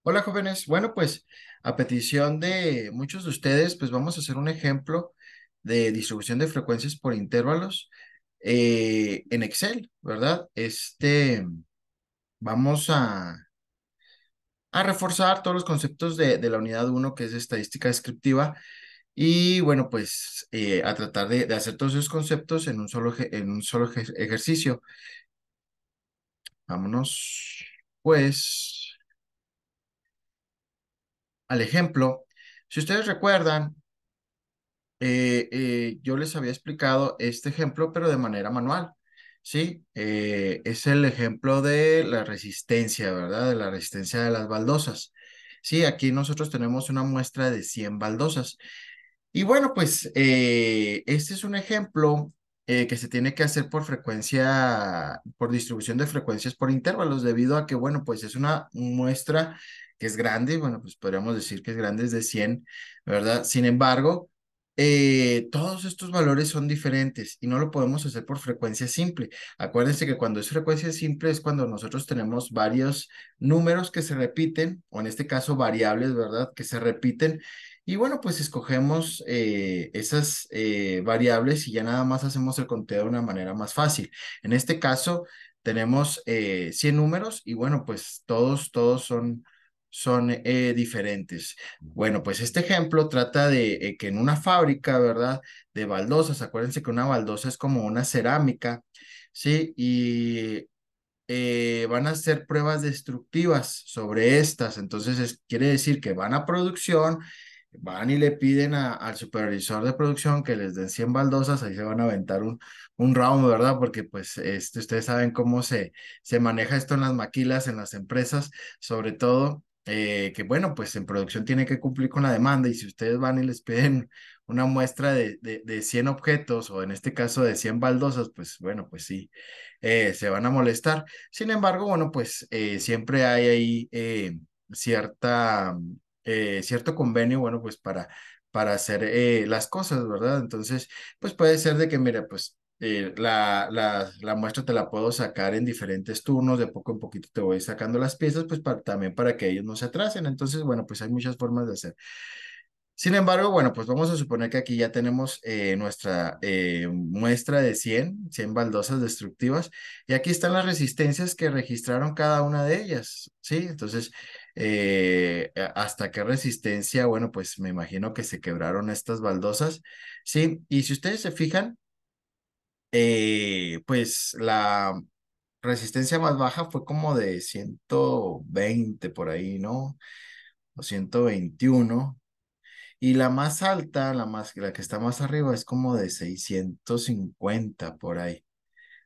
Hola jóvenes, bueno pues a petición de muchos de ustedes pues vamos a hacer un ejemplo de distribución de frecuencias por intervalos en Excel, ¿verdad? Vamos a reforzar todos los conceptos de la unidad uno que es estadística descriptiva y bueno pues a tratar de hacer todos esos conceptos en un solo ejercicio. Vámonos pues al ejemplo. Si ustedes recuerdan, yo les había explicado este ejemplo, pero de manera manual, ¿sí? Es el ejemplo de la resistencia, ¿verdad? De la resistencia de las baldosas. Sí, aquí nosotros tenemos una muestra de 100 baldosas. Y bueno, pues este es un ejemplo que se tiene que hacer por frecuencia, por distribución de frecuencias por intervalos, debido a que, bueno, pues es una muestra que es grande, bueno, pues podríamos decir que es grande, es de 100, ¿verdad? Sin embargo, todos estos valores son diferentes y no lo podemos hacer por frecuencia simple. Acuérdense que cuando es frecuencia simple es cuando nosotros tenemos varios números que se repiten, o en este caso variables, ¿verdad? Que se repiten y bueno, pues escogemos esas variables y ya nada más hacemos el conteo de una manera más fácil. En este caso tenemos 100 números y bueno, pues todos son diferentes. Bueno, pues este ejemplo trata de que en una fábrica, ¿verdad? De baldosas, acuérdense que una baldosa es como una cerámica, ¿sí? Y van a hacer pruebas destructivas sobre estas. Entonces, quiere decir que van a producción, van y le piden al supervisor de producción que les den 100 baldosas, ahí se van a aventar un round, ¿verdad? Porque pues ustedes saben cómo se maneja esto en las maquilas, en las empresas, sobre todo. Que bueno, pues en producción tiene que cumplir con la demanda y si ustedes van y les piden una muestra de 100 objetos o en este caso de 100 baldosas, pues bueno, pues sí, se van a molestar. Sin embargo, bueno, pues siempre hay ahí cierto convenio, bueno, pues para hacer las cosas, ¿verdad? Entonces, pues puede ser de que, mira, pues la muestra te la puedo sacar en diferentes turnos, de poco en poquito te voy sacando las piezas, pues también para que ellos no se atrasen. Entonces, bueno, pues hay muchas formas de hacer. Sin embargo, bueno, pues vamos a suponer que aquí ya tenemos nuestra muestra de 100 baldosas destructivas y aquí están las resistencias que registraron cada una de ellas, ¿sí? Entonces, ¿hasta qué resistencia? Bueno, pues me imagino que se quebraron estas baldosas, ¿sí? Y si ustedes se fijan, pues la resistencia más baja fue como de 120 por ahí, ¿no? O 121. Y la más alta, la que está más arriba, es como de 650 por ahí.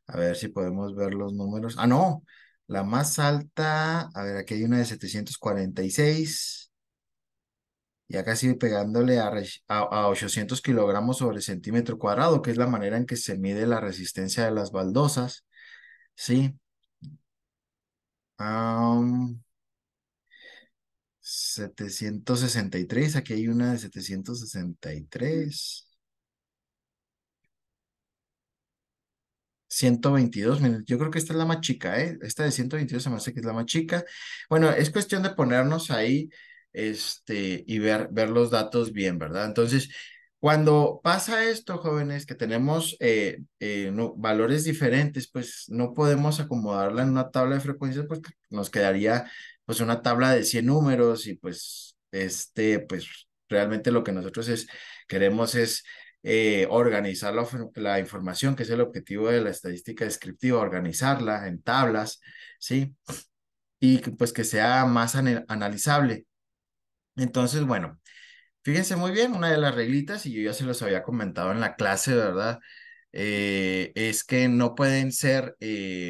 A ver si podemos ver los números. Ah, no, la más alta, a ver, aquí hay una de 746 y acá sigue pegándole a 800 kilogramos sobre centímetro cuadrado, que es la manera en que se mide la resistencia de las baldosas. Sí. Am, 763, aquí hay una de 763. 122, miren, yo creo que esta es la más chica, ¿eh? Esta de 122 se me hace que es la más chica. Bueno, es cuestión de ponernos ahí, y ver los datos bien, ¿verdad? Entonces, cuando pasa esto, jóvenes, que tenemos valores diferentes, pues no podemos acomodarla en una tabla de frecuencias, pues nos quedaría pues una tabla de 100 números y pues pues realmente lo que nosotros queremos es organizar la información, que es el objetivo de la estadística descriptiva, organizarla en tablas, ¿sí? Y pues que sea más analizable. Entonces, bueno, fíjense muy bien, una de las reglitas, y yo ya se los había comentado en la clase, ¿verdad? Es que no pueden ser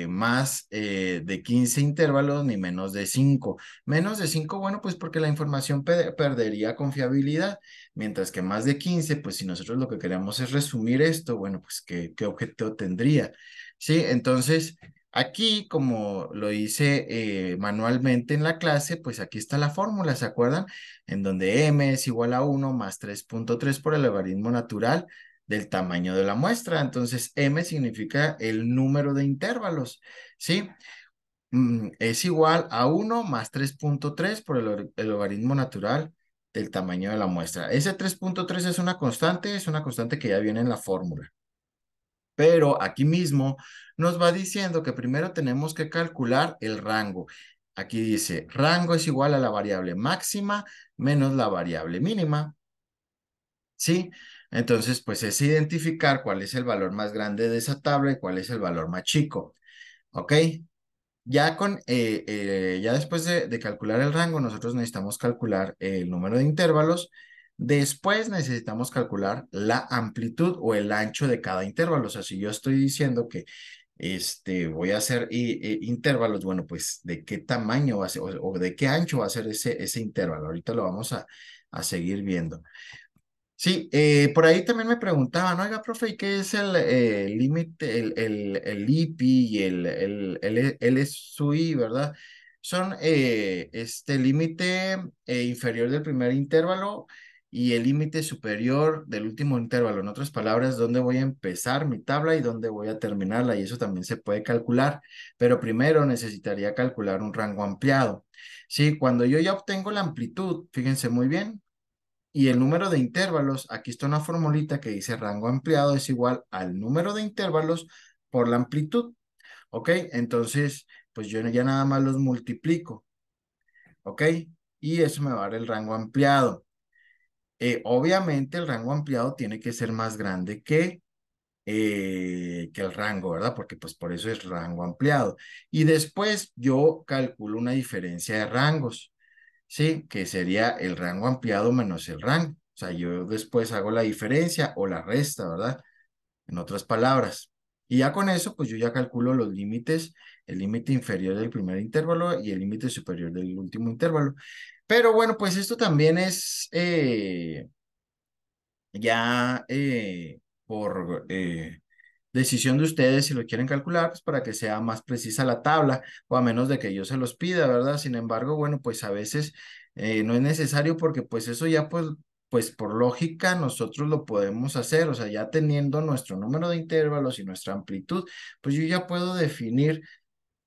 más de 15 intervalos ni menos de 5. Menos de 5, bueno, pues porque la información perdería confiabilidad, mientras que más de 15, pues si nosotros lo que queremos es resumir esto, bueno, pues ¿qué objetivo tendría? Sí, entonces... Aquí, como lo hice manualmente en la clase, pues aquí está la fórmula, ¿se acuerdan? En donde m es igual a 1 más 3.3 por el logaritmo natural del tamaño de la muestra. Entonces, m significa el número de intervalos, ¿sí? Es igual a 1 más 3.3 por el logaritmo natural del tamaño de la muestra. Ese 3.3 es una constante que ya viene en la fórmula. Pero aquí mismo nos va diciendo que primero tenemos que calcular el rango. Aquí dice, rango es igual a la variable máxima menos la variable mínima. ¿Sí? Entonces, pues es identificar cuál es el valor más grande de esa tabla y cuál es el valor más chico. ¿Ok? Ya después de calcular el rango, nosotros necesitamos calcular el número de intervalos. Después necesitamos calcular la amplitud o el ancho de cada intervalo. O sea, si yo estoy diciendo que voy a hacer intervalos, bueno, pues de qué tamaño va a ser o de qué ancho va a ser ese intervalo. Ahorita lo vamos a seguir viendo. Sí, por ahí también me preguntaban, oiga, profe, ¿y qué es el límite, el IPI y el SUI, verdad? Son este límite inferior del primer intervalo y el límite superior del último intervalo. En otras palabras, dónde voy a empezar mi tabla y dónde voy a terminarla, y eso también se puede calcular, pero primero necesitaría calcular un rango ampliado. Sí, cuando yo ya obtengo la amplitud, fíjense muy bien. Y el número de intervalos, aquí está una formulita que dice rango ampliado es igual al número de intervalos por la amplitud, ¿ok? Entonces, pues yo ya nada más los multiplico, ¿ok? Y eso me va a dar el rango ampliado. Obviamente el rango ampliado tiene que ser más grande que el rango, ¿verdad? Porque pues por eso es rango ampliado. Y después yo calculo una diferencia de rangos. Sí, que sería el rango ampliado menos el rango. O sea, yo después hago la diferencia o la resta, ¿verdad? En otras palabras. Y ya con eso, pues yo ya calculo los límites, el límite inferior del primer intervalo y el límite superior del último intervalo. Pero bueno, pues esto también es ya por decisión de ustedes si lo quieren calcular, pues para que sea más precisa la tabla, o a menos de que yo se los pida, ¿verdad? Sin embargo, bueno, pues a veces no es necesario porque pues eso ya pues por lógica nosotros lo podemos hacer, o sea, ya teniendo nuestro número de intervalos y nuestra amplitud, pues yo ya puedo definir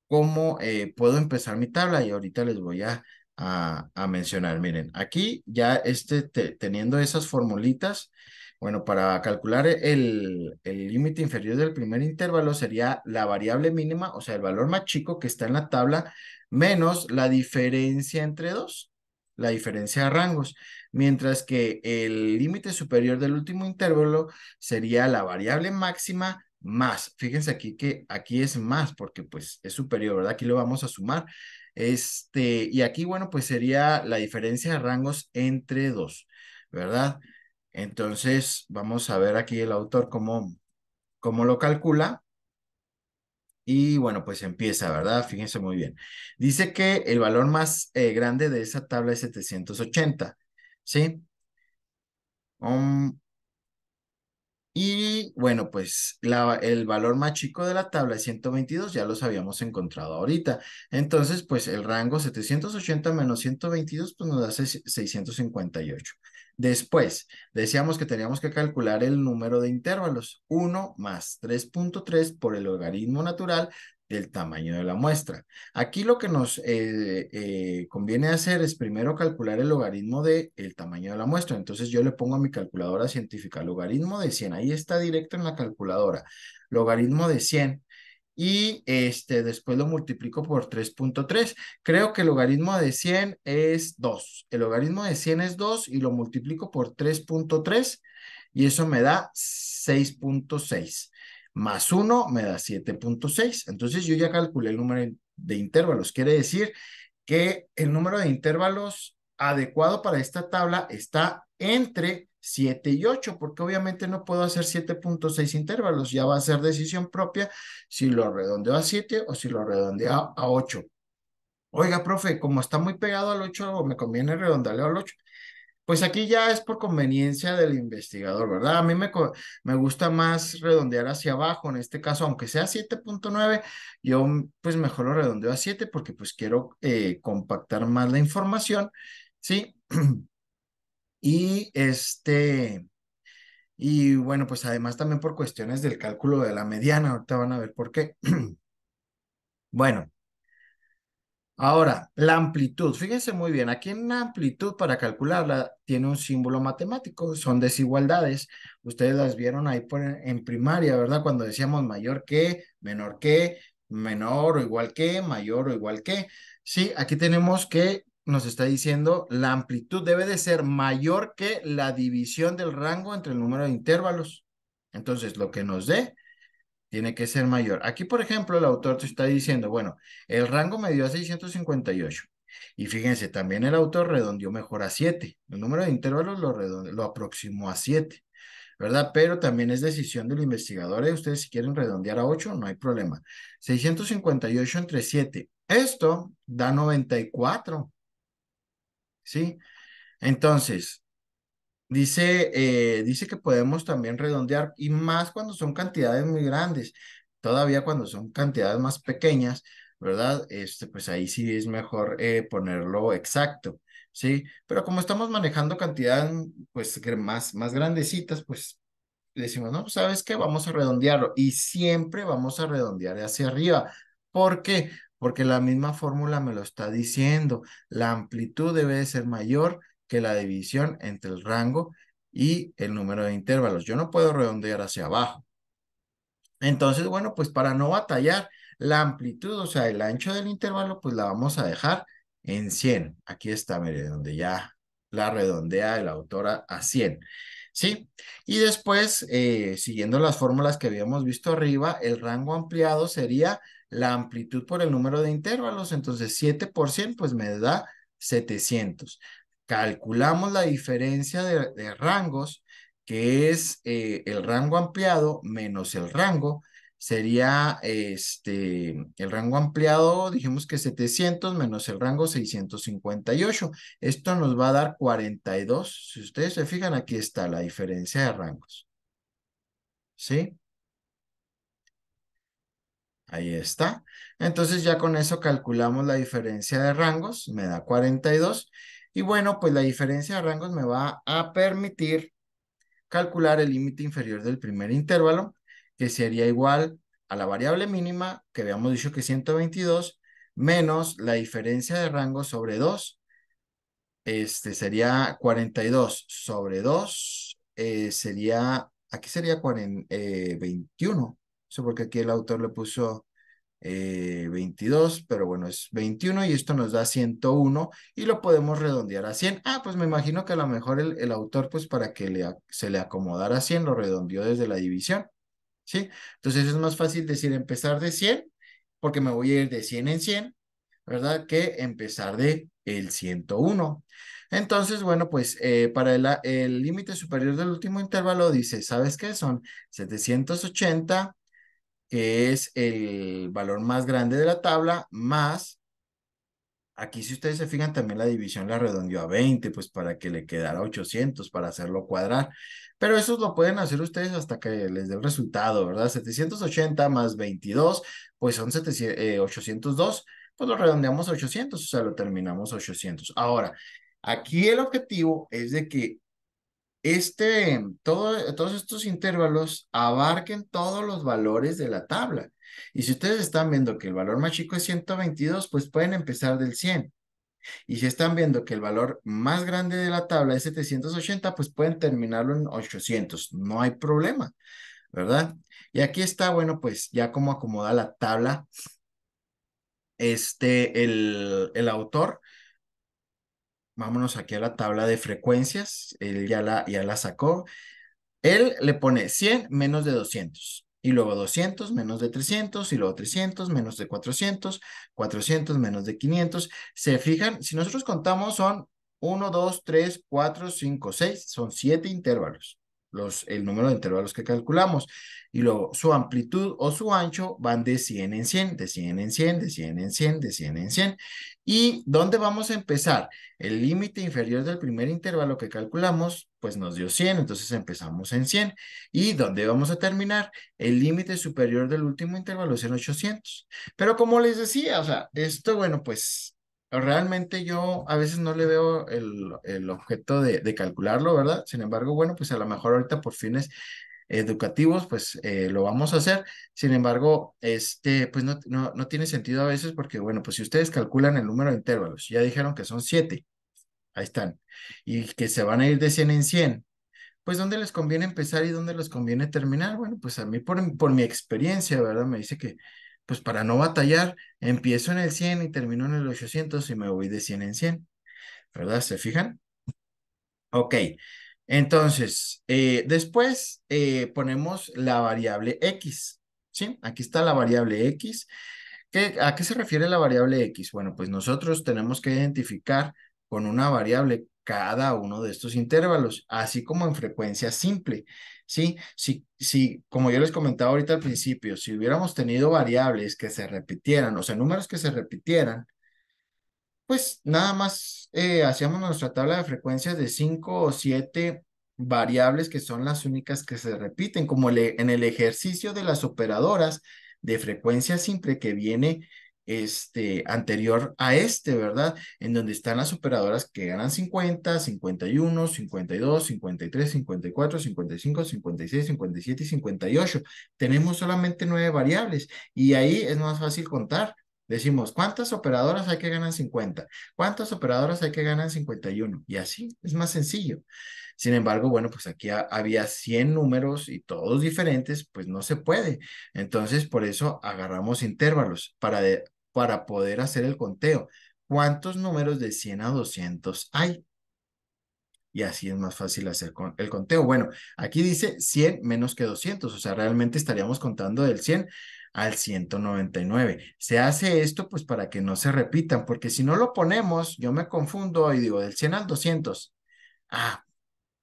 cómo puedo empezar mi tabla y ahorita les voy a mencionar. Miren, aquí ya teniendo esas formulitas, bueno, para calcular el límite inferior del primer intervalo sería la variable mínima, o sea, el valor más chico que está en la tabla, menos la diferencia entre dos, la diferencia de rangos, mientras que el límite superior del último intervalo sería la variable máxima más. Fíjense aquí que aquí es más porque pues es superior, ¿verdad? Aquí lo vamos a sumar. Y aquí, bueno, pues sería la diferencia de rangos entre dos, ¿verdad? Entonces, vamos a ver aquí el autor cómo lo calcula. Y bueno, pues empieza, ¿verdad? Fíjense muy bien. Dice que el valor más grande de esa tabla es 780, ¿sí? Um, Y bueno, pues el valor más chico de la tabla es 122, ya los habíamos encontrado ahorita. Entonces, pues el rango 780 menos 122 pues nos da 658. Después, decíamos que teníamos que calcular el número de intervalos. 1 más 3.3 por el logaritmo natural del tamaño de la muestra. Aquí lo que nos conviene hacer es primero calcular el logaritmo del tamaño de la muestra. Entonces yo le pongo a mi calculadora científica logaritmo de 100. Ahí está directo en la calculadora. Logaritmo de 100. Y después lo multiplico por 3.3. Creo que el logaritmo de 100 es 2. El logaritmo de 100 es 2 y lo multiplico por 3.3 y eso me da 6.6 más 1 me da 7.6. Entonces yo ya calculé el número de intervalos. Quiere decir que el número de intervalos adecuado para esta tabla está entre 7 y 8, porque obviamente no puedo hacer 7.6 intervalos. Ya va a ser decisión propia si lo redondeo a 7 o si lo redondeo a 8. Oiga, profe, como está muy pegado al 8, me conviene redondearlo al 8. Pues aquí ya es por conveniencia del investigador, ¿verdad? A mí me gusta más redondear hacia abajo, en este caso, aunque sea 7.9, yo pues mejor lo redondeo a 7 porque pues quiero compactar más la información, ¿sí? Y y bueno, pues además también por cuestiones del cálculo de la mediana, ahorita van a ver por qué. Bueno. Ahora, la amplitud, fíjense muy bien, aquí en la amplitud para calcularla tiene un símbolo matemático, son desigualdades. Ustedes las vieron ahí en primaria, ¿verdad? Cuando decíamos mayor que, menor o igual que, mayor o igual que. Sí, aquí tenemos que nos está diciendo la amplitud debe de ser mayor que la división del rango entre el número de intervalos. Entonces, lo que nos dé tiene que ser mayor. Aquí, por ejemplo, el autor te está diciendo, bueno, el rango me dio a 658. Y fíjense, también el autor redondeó mejor a 7. El número de intervalos lo aproximó a 7, ¿verdad? Pero también es decisión del investigador. Ustedes si quieren redondear a 8, no hay problema. 658 entre 7. Esto da 94, ¿sí? Entonces, dice que podemos también redondear y más cuando son cantidades muy grandes. Todavía cuando son cantidades más pequeñas, ¿verdad? Pues ahí sí es mejor ponerlo exacto, ¿sí? Pero como estamos manejando cantidades pues más grandecitas, pues decimos, no, pues ¿sabes qué? Vamos a redondearlo y siempre vamos a redondear hacia arriba. ¿Por qué? Porque la misma fórmula me lo está diciendo. La amplitud debe de ser mayor que la división entre el rango y el número de intervalos. Yo no puedo redondear hacia abajo. Entonces, bueno, pues para no batallar, la amplitud, o sea, el ancho del intervalo, pues la vamos a dejar en 100. Aquí está, mire, donde ya la redondea el autor a 100. ¿Sí? Y después, siguiendo las fórmulas que habíamos visto arriba, el rango ampliado sería la amplitud por el número de intervalos. Entonces, 7 por 100, pues me da 700. Calculamos la diferencia de rangos, que es el rango ampliado menos el rango, sería el rango ampliado, dijimos que 700 menos el rango 658. Esto nos va a dar 42. Si ustedes se fijan, aquí está la diferencia de rangos. ¿Sí? Ahí está. Entonces ya con eso calculamos la diferencia de rangos, me da 42. Y bueno, pues la diferencia de rangos me va a permitir calcular el límite inferior del primer intervalo, que sería igual a la variable mínima, que habíamos dicho que 122, menos la diferencia de rango sobre 2. Sería 42 sobre 2, aquí sería 21. Eso porque aquí el autor le puso 22, pero bueno, es 21 y esto nos da 101 y lo podemos redondear a 100. Ah, pues me imagino que a lo mejor el autor, pues para que se le acomodara a 100, lo redondeó desde la división, ¿sí? Entonces es más fácil decir empezar de 100, porque me voy a ir de 100 en 100, ¿verdad? Que empezar de el 101. Entonces, bueno, pues para el límite superior del último intervalo dice, ¿sabes qué? Son 780, que es el valor más grande de la tabla, más, aquí si ustedes se fijan también la división la redondeó a 20, pues para que le quedara 800, para hacerlo cuadrar. Pero eso lo pueden hacer ustedes hasta que les dé el resultado, ¿verdad? 780 más 22, pues son 802, pues lo redondeamos a 800, o sea, lo terminamos a 800. Ahora, aquí el objetivo es de que todos estos intervalos abarquen todos los valores de la tabla. Y si ustedes están viendo que el valor más chico es 122, pues pueden empezar del 100. Y si están viendo que el valor más grande de la tabla es 780, pues pueden terminarlo en 800. No hay problema, ¿verdad? Y aquí está, bueno, pues ya cómo acomoda la tabla el autor. Vámonos aquí a la tabla de frecuencias. Él ya la sacó. Él le pone 100 menos de 200 y luego 200 menos de 300 y luego 300 menos de 400, 400 menos de 500. Se fijan, si nosotros contamos son 1, 2, 3, 4, 5, 6, son 7 intervalos, el número de intervalos que calculamos. Y luego su amplitud o su ancho van de 100 en 100, de 100 en 100, de 100 en 100, de 100 en 100. ¿Y dónde vamos a empezar? El límite inferior del primer intervalo que calculamos, pues nos dio 100, entonces empezamos en 100. ¿Y dónde vamos a terminar? El límite superior del último intervalo es en 800. Pero como les decía, o sea, esto, bueno, pues realmente yo a veces no le veo el objeto de calcularlo, ¿verdad? Sin embargo, bueno, pues a lo mejor ahorita por fines educativos, pues lo vamos a hacer. Sin embargo, pues no tiene sentido a veces porque, bueno, pues si ustedes calculan el número de intervalos, ya dijeron que son 7, ahí están, y que se van a ir de 100 en 100. Pues ¿dónde les conviene empezar y dónde les conviene terminar? Bueno, pues a mí por mi experiencia, ¿verdad? Me dice que, pues para no batallar, empiezo en el 100 y termino en el 800 y me voy de 100 en 100, ¿verdad? ¿Se fijan? Ok, entonces, después ponemos la variable x, ¿sí? Aquí está la variable x. ¿A qué se refiere la variable x? Bueno, pues nosotros tenemos que identificar con una variable cada uno de estos intervalos, así como en frecuencia simple, ¿sí? Si, como yo les comentaba ahorita al principio, si hubiéramos tenido variables que se repitieran, o sea, números que se repitieran, pues nada más hacíamos nuestra tabla de frecuencias de 5 o 7 variables que son las únicas que se repiten, como en el ejercicio de las operadoras de frecuencia simple que viene anterior a ¿verdad? En donde están las operadoras que ganan 50, 51, 52, 53, 54, 55, 56, 57 y 58. Tenemos solamente 9 variables y ahí es más fácil contar. Decimos, ¿cuántas operadoras hay que ganan 50? ¿Cuántas operadoras hay que ganan 51? Y así, es más sencillo. Sin embargo, bueno, pues aquí había 100 números y todos diferentes, pues no se puede. Entonces, por eso agarramos intervalos para poder hacer el conteo. ¿Cuántos números de 100 a 200 hay? Y así es más fácil hacer el conteo. Bueno, aquí dice 100 menos que 200, o sea, realmente estaríamos contando del 100 al 199. Se hace esto pues para que no se repitan, porque si no lo ponemos, yo me confundo y digo del 100 al 200. Ah,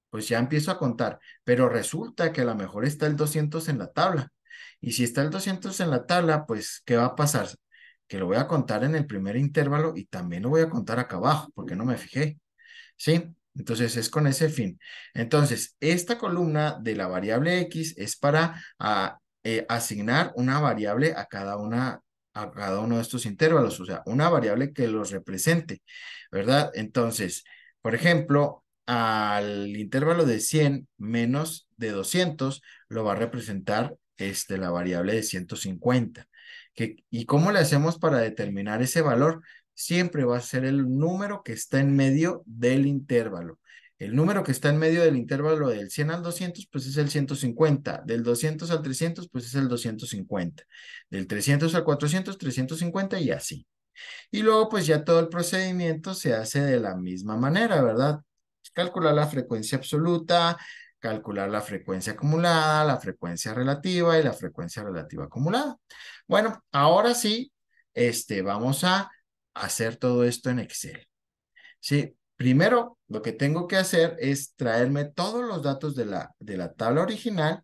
pues ya empiezo a contar, pero resulta que a lo mejor está el 200 en la tabla. Y si está el 200 en la tabla, pues ¿qué va a pasar? Que lo voy a contar en el primer intervalo y también lo voy a contar acá abajo, porque no me fijé. ¿Sí? Entonces es con ese fin. Entonces, esta columna de la variable x es para asignar una variable a cada uno de estos intervalos, o sea, una variable que los represente, ¿verdad? Entonces, por ejemplo, al intervalo de 100 menos de 200 lo va a representar la variable de 150. ¿Y cómo le hacemos para determinar ese valor? Siempre va a ser el número que está en medio del intervalo. El número que está en medio del intervalo del 100 al 200, pues es el 150. Del 200 al 300, pues es el 250. Del 300 al 400, 350 y así. Y luego, pues ya todo el procedimiento se hace de la misma manera, ¿verdad? Calcular la frecuencia absoluta, calcular la frecuencia acumulada, la frecuencia relativa y la frecuencia relativa acumulada. Bueno, ahora sí, vamos a hacer todo esto en Excel. Sí, primero lo que tengo que hacer es traerme todos los datos de la tabla original,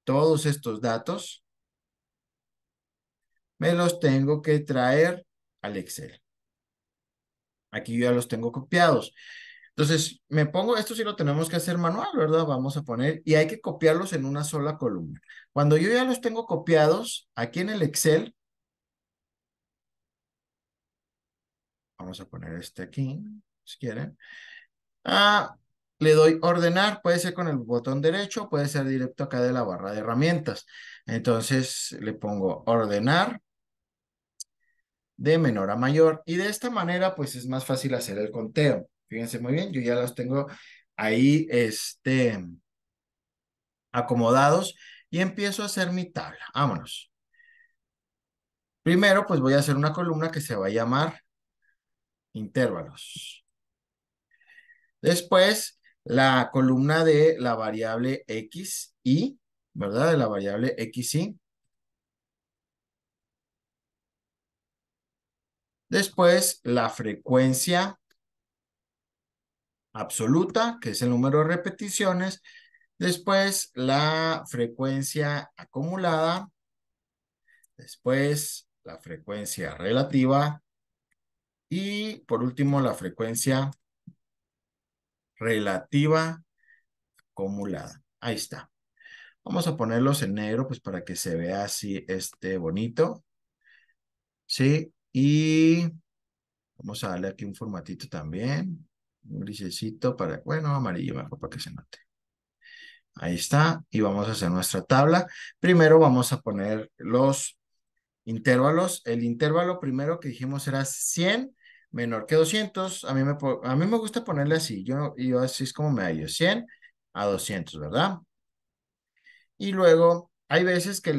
todos estos datos, me los tengo que traer al Excel. Aquí yo ya los tengo copiados. Entonces, me pongo, esto sí lo tenemos que hacer manual, ¿verdad? Vamos a poner, y hay que copiarlos en una sola columna. Cuando yo ya los tengo copiados, aquí en el Excel, vamos a poner este aquí, si quieren. Ah, le doy ordenar, puede ser con el botón derecho, puede ser directo acá de la barra de herramientas. Entonces, le pongo ordenar de menor a mayor, y de esta manera, pues es más fácil hacer el conteo. Fíjense muy bien, yo ya los tengo ahí, acomodados y empiezo a hacer mi tabla. Vámonos. Primero, pues voy a hacer una columna que se va a llamar intervalos. Después, la columna de la variable x y, ¿verdad? De la variable x y. Después, la frecuencia absoluta, que es el número de repeticiones. Después, la frecuencia acumulada. Después, la frecuencia relativa. Y por último, la frecuencia relativa acumulada. Ahí está. Vamos a ponerlos en negro, pues para que se vea así, bonito. Sí, y vamos a darle aquí un formatito también. Un grisecito para, bueno, amarillo mejor para que se note. Ahí está. Y vamos a hacer nuestra tabla. Primero vamos a poner los intervalos. El intervalo primero que dijimos era 100 menor que 200. A mí me gusta ponerle así. Yo así es como me hallo. 100 a 200, ¿verdad? Y luego hay veces que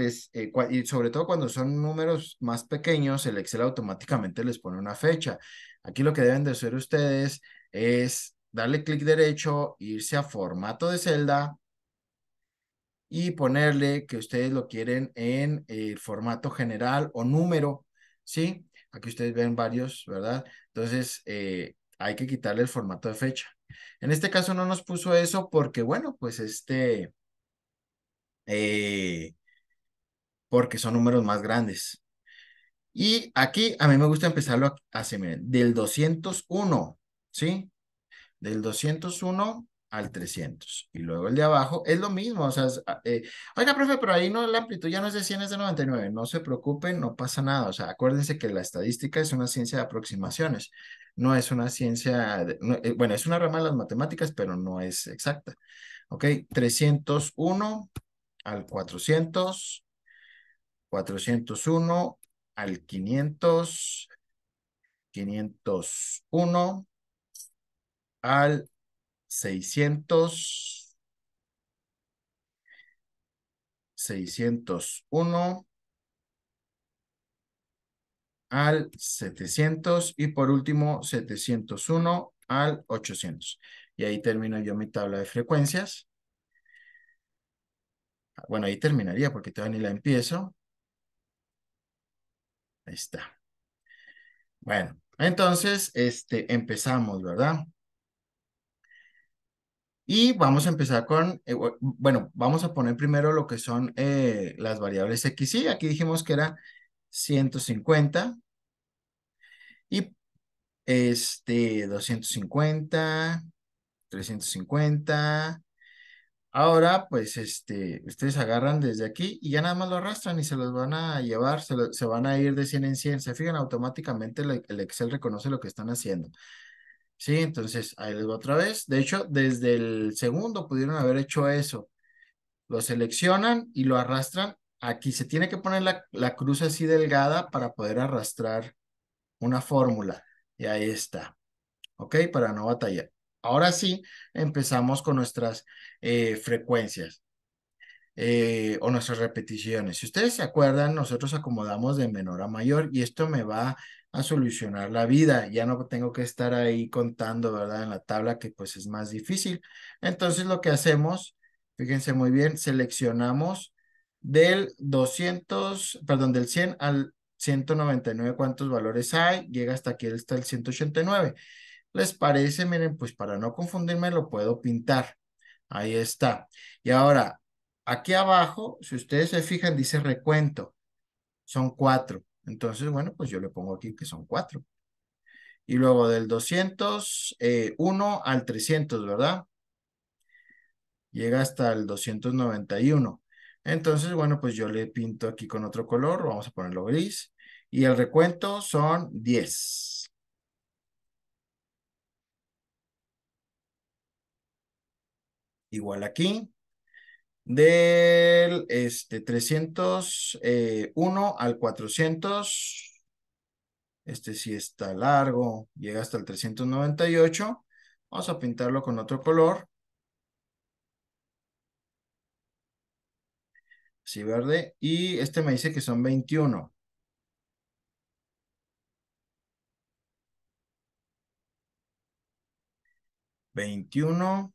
y sobre todo cuando son números más pequeños, el Excel automáticamente les pone una fecha. Aquí lo que deben de hacer ustedes es darle clic derecho, irse a formato de celda y ponerle que ustedes lo quieren en formato general o número, ¿sí? Aquí ustedes ven varios, ¿verdad? Entonces, hay que quitarle el formato de fecha. En este caso no nos puso eso porque, bueno, pues eh, porque son números más grandes. Y aquí a mí me gusta empezarlo así, miren, del 201, ¿sí? Del 201 al 300. Y luego el de abajo es lo mismo, o sea, oiga, profe, pero ahí no, la amplitud ya no es de 100, es de 99. No se preocupen, no pasa nada. O sea, acuérdense que la estadística es una ciencia de aproximaciones, no es una ciencia, bueno, es una rama de las matemáticas, pero no es exacta. Ok, 301 al 400, 401 al 500, 501 al 600, 601 al 700 y por último 701 al 800. Y ahí termino yo mi tabla de frecuencias. Bueno, ahí terminaría porque todavía ni la empiezo. Ahí está. Bueno, entonces, empezamos, ¿verdad? Y vamos a empezar con, bueno, vamos a poner primero lo que son las variables X y. Aquí dijimos que era 150 y 250, 350. Ahora, pues, ustedes agarran desde aquí y ya nada más lo arrastran y se los van a llevar, se van a ir de 100 en 100. Se fijan, automáticamente el Excel reconoce lo que están haciendo. Sí, entonces ahí les va otra vez. De hecho, desde el segundo pudieron haber hecho eso. Lo seleccionan y lo arrastran. Aquí se tiene que poner la cruz así delgada para poder arrastrar una fórmula. Y ahí está. ¿Ok? Para no batallar. Ahora sí, empezamos con nuestras frecuencias o nuestras repeticiones. Si ustedes se acuerdan, nosotros acomodamos de menor a mayor y esto me va a solucionar la vida. Ya no tengo que estar ahí contando, ¿verdad? En la tabla que pues es más difícil. Entonces lo que hacemos, fíjense muy bien, seleccionamos del 200, perdón, del 100 al 199 cuántos valores hay, llega hasta aquí, está el 189. ¿Les parece? Miren, pues para no confundirme lo puedo pintar. Ahí está. Y ahora, aquí abajo, si ustedes se fijan, dice recuento. Son 4. Entonces, bueno, pues yo le pongo aquí que son 4. Y luego del 201 al 300, ¿verdad? Llega hasta el 291. Entonces, bueno, pues yo le pinto aquí con otro color. Vamos a ponerlo gris. Y el recuento son 10. Igual aquí. Del 301 al 400, este sí está largo, llega hasta el 398. Vamos a pintarlo con otro color, así verde, y este me dice que son 21. 21,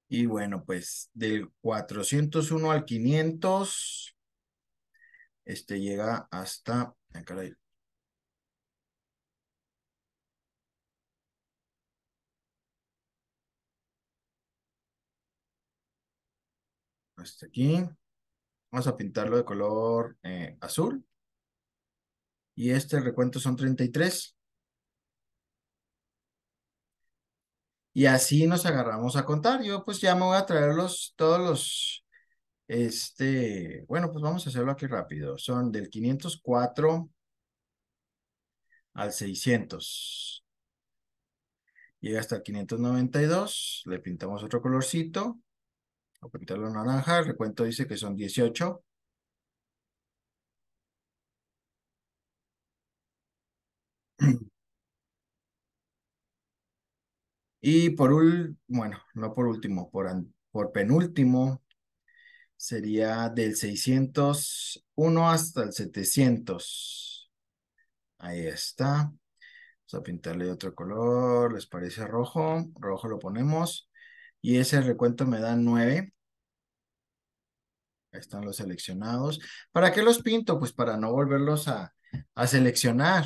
y bueno, pues del 401 al 500, llega hasta, caray, hasta aquí. Vamos a pintarlo de color azul, y este recuento son 33. Y así nos agarramos a contar. Yo pues ya me voy a traer todos los, bueno, pues vamos a hacerlo aquí rápido. Son del 504 al 600. llega hasta el 592, le pintamos otro colorcito, o pintarlo naranja, el recuento dice que son 18. Y bueno, no por último, por penúltimo, sería del 601 hasta el 700. Ahí está. Vamos a pintarle otro color, ¿les parece rojo? Rojo lo ponemos. Y ese recuento me da 9. Ahí están los seleccionados. ¿Para qué los pinto? Pues para no volverlos a seleccionar.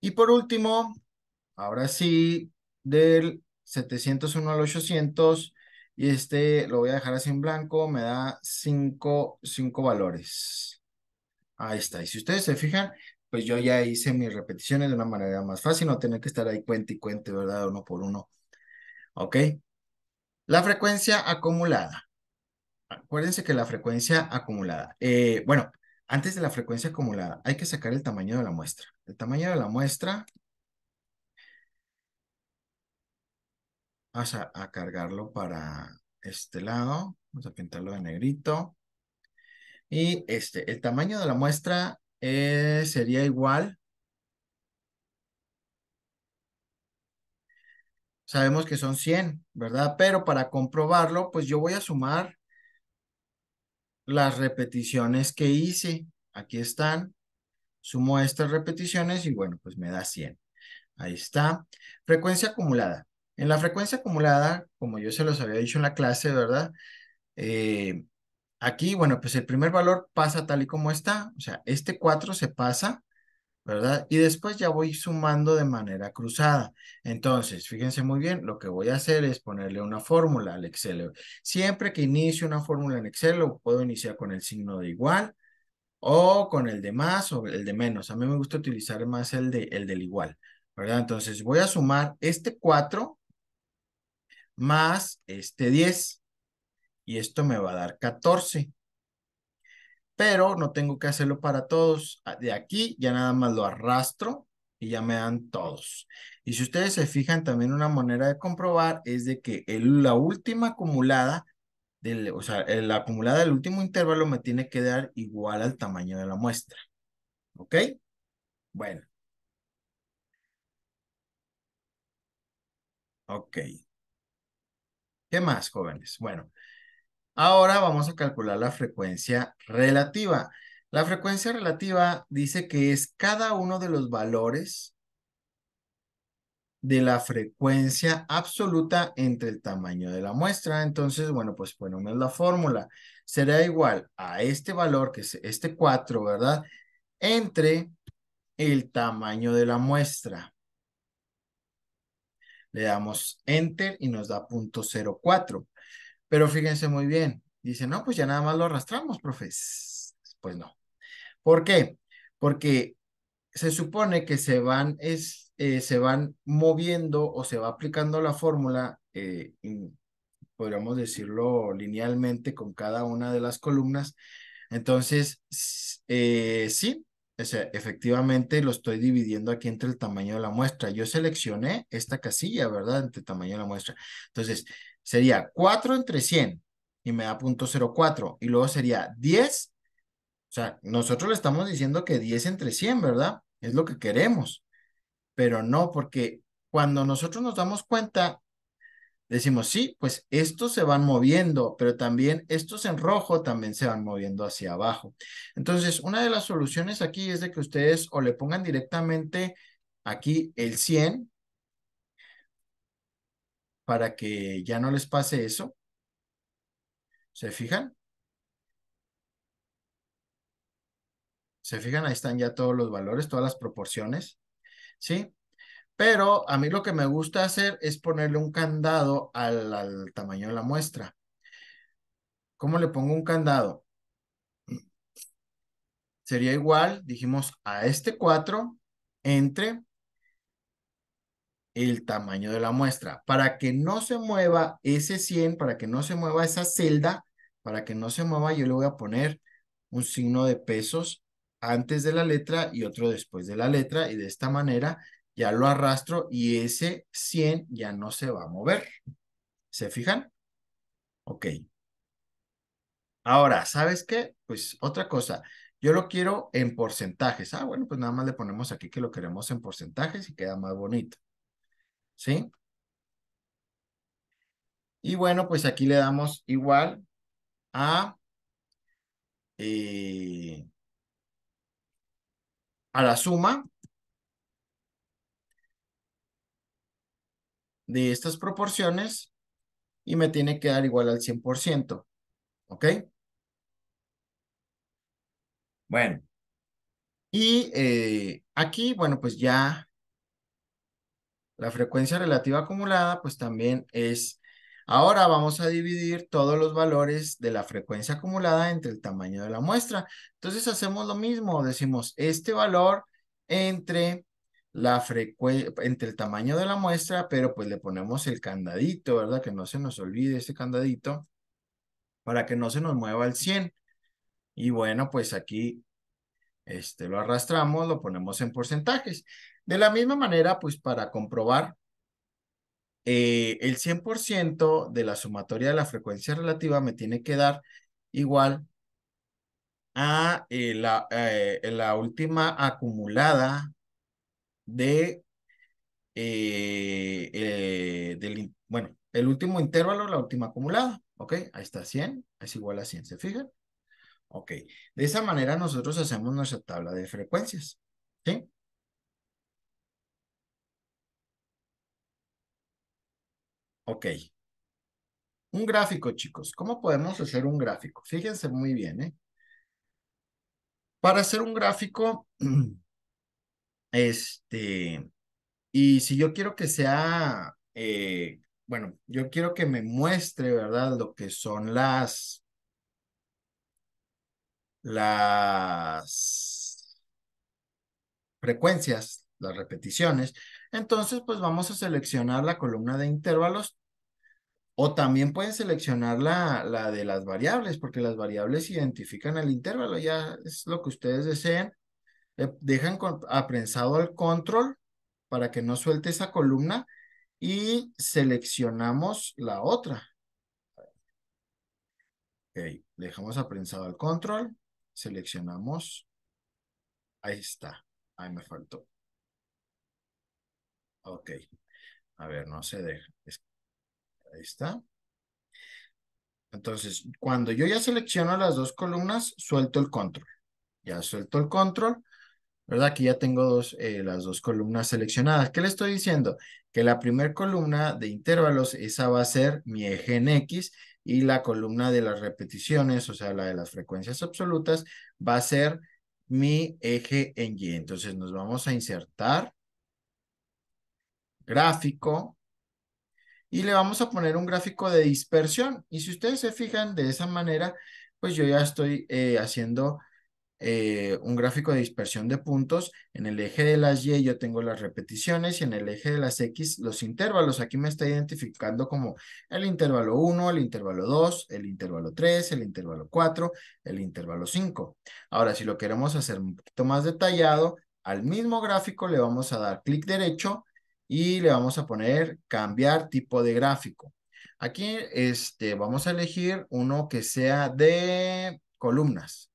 Y por último, ahora sí, del 701 al 800, y este lo voy a dejar así en blanco, me da cinco valores. Ahí está. Y si ustedes se fijan, pues yo ya hice mis repeticiones de una manera más fácil, no tener que estar ahí cuente y cuente, ¿verdad? Uno por uno. ¿Ok? La frecuencia acumulada. Acuérdense que la frecuencia acumulada. Bueno, antes de la frecuencia acumulada, hay que sacar el tamaño de la muestra. El tamaño de la muestra, vamos a cargarlo para este lado. Vamos a pintarlo de negrito. Y el tamaño de la muestra sería igual. Sabemos que son 100, ¿verdad? Pero para comprobarlo, pues yo voy a sumar las repeticiones que hice. Aquí están. Sumo estas repeticiones y bueno, pues me da 100. Ahí está. Frecuencia acumulada. En la frecuencia acumulada, como yo se los había dicho en la clase, ¿verdad? Eh, Aquí, bueno, pues el primer valor pasa tal y como está. O sea, este 4 se pasa, ¿verdad? Y después ya voy sumando de manera cruzada. Entonces, fíjense muy bien, lo que voy a hacer es ponerle una fórmula al Excel. Siempre que inicie una fórmula en Excel, lo puedo iniciar con el signo de igual o con el de más o el de menos. A mí me gusta utilizar más el del igual, ¿verdad? Entonces, voy a sumar este 4 más este 10 y esto me va a dar 14. Pero no tengo que hacerlo para todos. De aquí ya nada más lo arrastro y ya me dan todos. Y si ustedes se fijan, también una manera de comprobar es de que la última acumulada, o sea, la acumulada del último intervalo me tiene que dar igual al tamaño de la muestra. ¿Ok? Bueno, ok. ¿Qué más, jóvenes? Bueno, ahora vamos a calcular la frecuencia relativa. La frecuencia relativa dice que es cada uno de los valores de la frecuencia absoluta entre el tamaño de la muestra. Entonces, bueno, pues ponemos la fórmula. Será igual a este valor, que es este 4, ¿verdad? Entre el tamaño de la muestra. Le damos Enter y nos da 0.04. Pero fíjense muy bien. Dice, no, pues ya nada más lo arrastramos, profes. Pues no. ¿Por qué? Porque se supone que se van moviendo o se va aplicando la fórmula, podríamos decirlo linealmente con cada una de las columnas. Entonces, sí, o sea, efectivamente lo estoy dividiendo aquí entre el tamaño de la muestra. Yo seleccioné esta casilla, ¿verdad? Entre el tamaño de la muestra. Entonces, sería 4 entre 100 y me da 0.04. Y luego sería 10. O sea, nosotros le estamos diciendo que 10 entre 100, ¿verdad? Es lo que queremos, pero no, porque cuando nosotros nos damos cuenta, decimos, sí, pues estos se van moviendo, pero también estos en rojo también se van moviendo hacia abajo. Entonces, una de las soluciones aquí es de que ustedes o le pongan directamente aquí el 100 para que ya no les pase eso. ¿Se fijan? ¿Se fijan? Ahí están ya todos los valores, todas las proporciones, ¿sí? Pero a mí lo que me gusta hacer es ponerle un candado al tamaño de la muestra. ¿Cómo le pongo un candado? Sería igual, dijimos, a este 4 entre el tamaño de la muestra. Para que no se mueva ese 100, para que no se mueva esa celda, para que no se mueva, yo le voy a poner un signo de pesos antes de la letra y otro después de la letra. Y de esta manera ya lo arrastro y ese 100 ya no se va a mover. ¿Se fijan? Ok. Ahora, ¿sabes qué? Pues otra cosa, yo lo quiero en porcentajes. Ah, bueno, pues nada más le ponemos aquí que lo queremos en porcentajes y queda más bonito. ¿Sí? Y bueno, pues aquí le damos igual a, eh, a la suma de estas proporciones y me tiene que dar igual al 100%. ¿Ok? Bueno, y aquí, bueno, pues ya la frecuencia relativa acumulada, pues también es, ahora vamos a dividir todos los valores de la frecuencia acumulada entre el tamaño de la muestra. Entonces hacemos lo mismo, decimos este valor entre entre el tamaño de la muestra, pero pues le ponemos el candadito, ¿verdad? Que no se nos olvide ese candadito para que no se nos mueva el 100. Y bueno, pues aquí lo arrastramos, lo ponemos en porcentajes. De la misma manera, pues para comprobar el 100% de la sumatoria de la frecuencia relativa me tiene que dar igual a la última acumulada de, bueno, el último intervalo, la última acumulada, ¿ok? Ahí está 100, es igual a 100, ¿se fijan? Ok, de esa manera nosotros hacemos nuestra tabla de frecuencias, ¿sí? Ok, un gráfico, chicos. ¿Cómo podemos hacer un gráfico? Fíjense muy bien, ¿eh? Para hacer un gráfico, este, y si yo quiero que sea, bueno, yo quiero que me muestre, ¿verdad? Lo que son las frecuencias, las repeticiones. Entonces, pues vamos a seleccionar la columna de intervalos o también pueden seleccionar la de las variables, porque las variables identifican el intervalo, ya es lo que ustedes deseen. Dejan aprensado el control para que no suelte esa columna y seleccionamos la otra. Ok, dejamos aprensado el control, seleccionamos, ahí está, ahí me faltó. Ok, a ver, no se deja, ahí está. Entonces, cuando yo ya selecciono las dos columnas, suelto el control. Ya suelto el control. ¿Verdad? Aquí ya tengo las dos columnas seleccionadas. ¿Qué le estoy diciendo? Que la primera columna de intervalos, esa va a ser mi eje en X y la columna de las repeticiones, o sea, la de las frecuencias absolutas, va a ser mi eje en Y. Entonces nos vamos a insertar gráfico y le vamos a poner un gráfico de dispersión. Y si ustedes se fijan de esa manera, pues yo ya estoy haciendo un gráfico de dispersión de puntos. En el eje de las Y yo tengo las repeticiones y en el eje de las X los intervalos. Aquí me está identificando como el intervalo 1, el intervalo 2, el intervalo 3, el intervalo 4, el intervalo 5. Ahora, si lo queremos hacer un poquito más detallado, al mismo gráfico le vamos a dar clic derecho y le vamos a poner cambiar tipo de gráfico. Aquí vamos a elegir uno que sea de columnas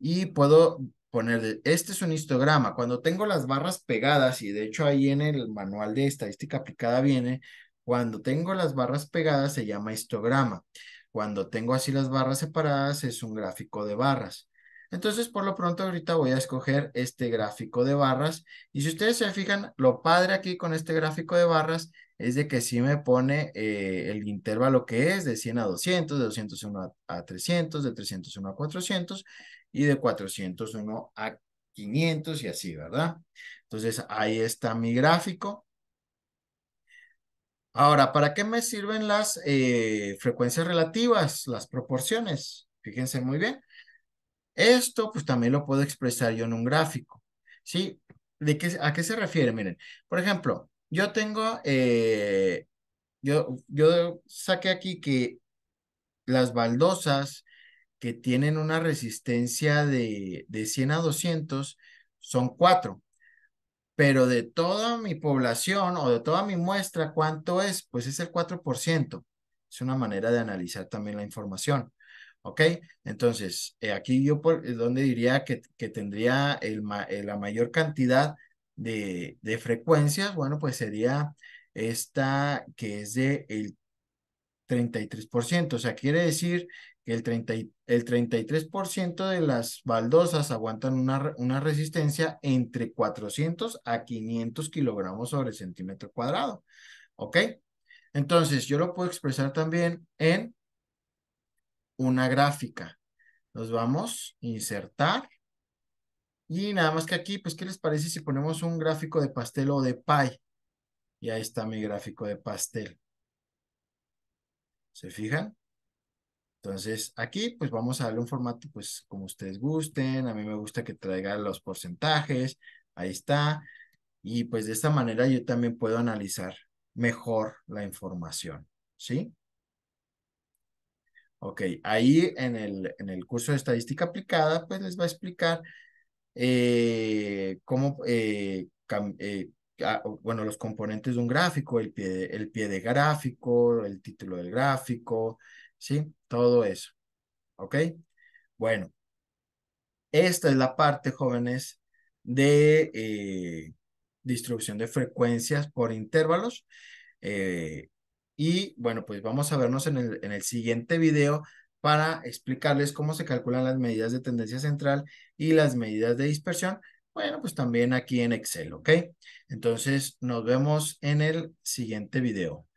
y puedo poner, este es un histograma. Cuando tengo las barras pegadas, y de hecho ahí en el manual de estadística aplicada viene, cuando tengo las barras pegadas se llama histograma. Cuando tengo así las barras separadas es un gráfico de barras. Entonces, por lo pronto, ahorita voy a escoger este gráfico de barras. Y si ustedes se fijan, lo padre aquí con este gráfico de barras es de que sí me pone el intervalo que es de 100 a 200, de 201 a 300, de 301 a 400 y de 401 a 500 y así, ¿verdad? Entonces, ahí está mi gráfico. Ahora, ¿para qué me sirven las frecuencias relativas, las proporciones? Fíjense muy bien. Esto, pues también lo puedo expresar yo en un gráfico, ¿sí? ¿A qué se refiere? Miren, por ejemplo, yo tengo, yo saqué aquí que las baldosas que tienen una resistencia de 100 a 200 son 4. pero de toda mi población o de toda mi muestra, ¿cuánto es? Pues es el 4%. Es una manera de analizar también la información. ¿Ok? Entonces, aquí yo donde diría que tendría la mayor cantidad de frecuencias, bueno, pues sería esta que es de el 33%. O sea, quiere decir que el 33% de las baldosas aguantan una resistencia entre 400 a 500 kilogramos sobre centímetro cuadrado. ¿Ok? Entonces, yo lo puedo expresar también en una gráfica. Nos vamos a insertar. Y nada más que aquí, pues, ¿qué les parece si ponemos un gráfico de pastel o de pie? Y ahí está mi gráfico de pastel. ¿Se fijan? Entonces, aquí pues vamos a darle un formato pues como ustedes gusten. A mí me gusta que traiga los porcentajes. Ahí está. Y pues de esta manera yo también puedo analizar mejor la información. ¿Sí? Ok, ahí en el curso de estadística aplicada pues les va a explicar cómo, bueno, los componentes de un gráfico, el pie de gráfico, el título del gráfico, ¿sí? Todo eso. ¿Ok? Bueno. Esta es la parte, jóvenes, de distribución de frecuencias por intervalos. Eh, y bueno, pues vamos a vernos en el siguiente video para explicarles cómo se calculan las medidas de tendencia central y las medidas de dispersión. Bueno, pues también aquí en Excel, ¿ok? Entonces, nos vemos en el siguiente video.